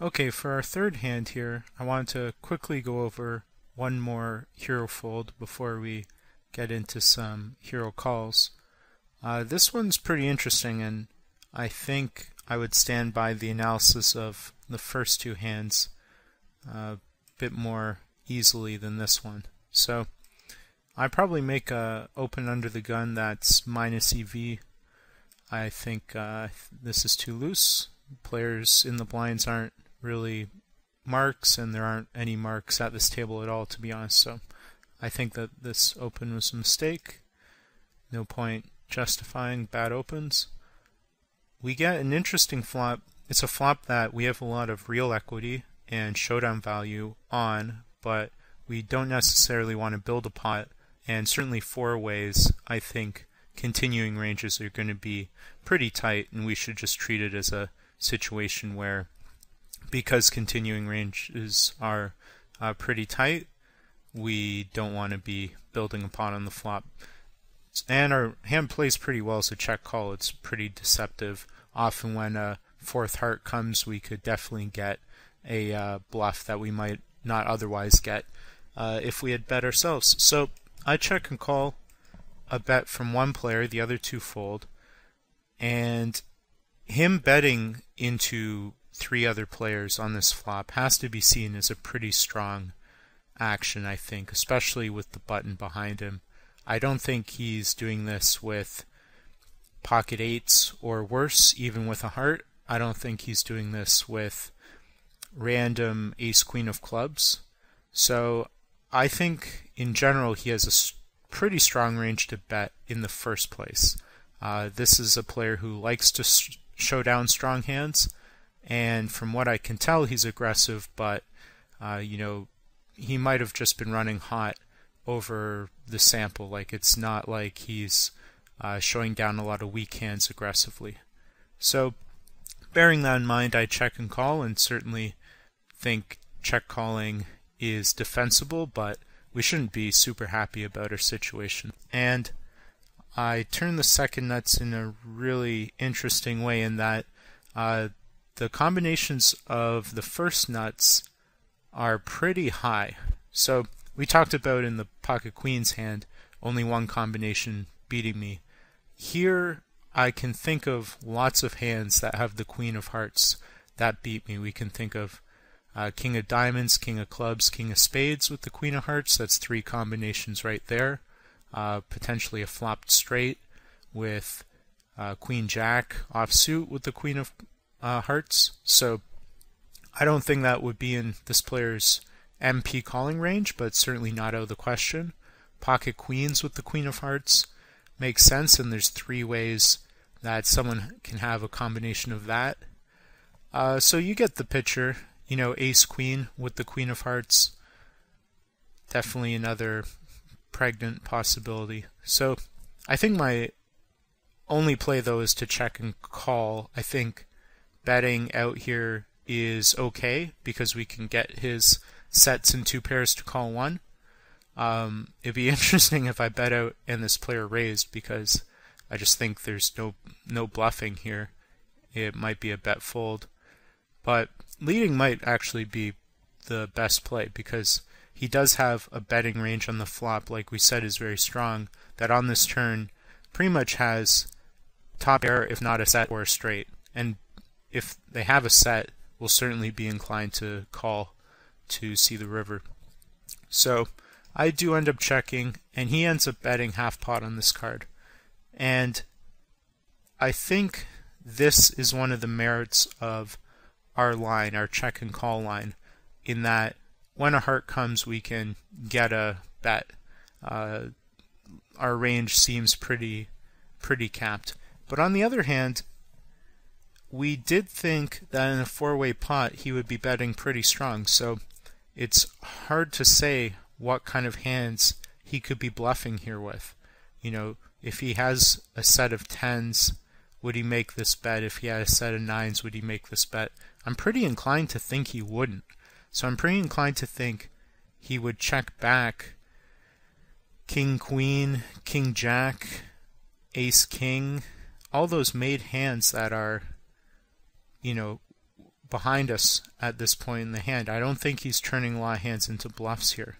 Okay, for our third hand here, I wanted to quickly go over one more hero fold before we get into some hero calls. This one's pretty interesting, and I think I would stand by the analysis of the first two hands a bit more easily than this one. So I probably make a open under the gun that's minus EV. I think this is too loose. Players in the blinds aren't really marks, and there aren't any marks at this table at all, to be honest. So I think that this open was a mistake. No point justifying bad opens. We get an interesting flop. It's a flop that we have a lot of real equity and showdown value on, but we don't necessarily want to build a pot. And certainly four ways, I think continuing ranges are going to be pretty tight, and we should just treat it as a situation where, because continuing ranges are pretty tight, we don't want to be building a pot on the flop. And our hand plays pretty well as a check call. It's pretty deceptive. Often when a fourth heart comes, we could definitely get a bluff that we might not otherwise get if we had bet ourselves. So I check and call a bet from one player, the other two fold, and him betting into three other players on this flop has to be seen as a pretty strong action, I think, especially with the button behind him. I don't think he's doing this with pocket eights or worse, even with a heart. I don't think he's doing this with random ace queen of clubs. So I think in general he has a pretty strong range to bet in the first place. This is a player who likes to show down strong hands, and from what I can tell, he's aggressive, but he might have just been running hot over the sample. Like, it's not like he's showing down a lot of weak hands aggressively. So bearing that in mind, I check and call, and certainly think check calling is defensible, but we shouldn't be super happy about our situation. And I turn the second nuts in a really interesting way, in that the combinations of the first nuts are pretty high. So we talked about in the pocket queens hand, only one combination beating me. Here I can think of lots of hands that have the queen of hearts that beat me. We can think of king of diamonds, king of clubs, king of spades with the queen of hearts. That's three combinations right there. Potentially a flopped straight with queen jack offsuit with the queen of hearts. So I don't think that would be in this player's MP calling range, but certainly not out of the question. Pocket queens with the queen of hearts makes sense, and there's three ways that someone can have a combination of that. So you get the picture. Ace queen with the queen of hearts, definitely another pregnant possibility. So I think my only play, though, is to check and call. I think betting out here is okay because we can get his sets in two pairs to call one. It'd be interesting if I bet out and this player raised, because I just think there's no bluffing here. It might be a bet fold, but leading might actually be the best play, because he does have a betting range on the flop, like we said, is very strong, that on this turn pretty much has top pair, if not a set or a straight. And if they have a set, we'll certainly be inclined to call to see the river. So I do end up checking, and he ends up betting half pot on this card. And I think this is one of the merits of our line, our check and call line, in that when a heart comes, we can get a bet. Our range seems pretty capped. But on the other hand, we did think that in a four-way pot he would be betting pretty strong, so it's hard to say what kind of hands he could be bluffing here with. If he has a set of tens, would he make this bet? If he had a set of nines, would he make this bet? I'm pretty inclined to think he wouldn't. So I'm pretty inclined to think he would check back king queen, king jack, ace king, all those made hands that are behind us at this point in the hand. I don't think he's turning a lot of hands into bluffs here.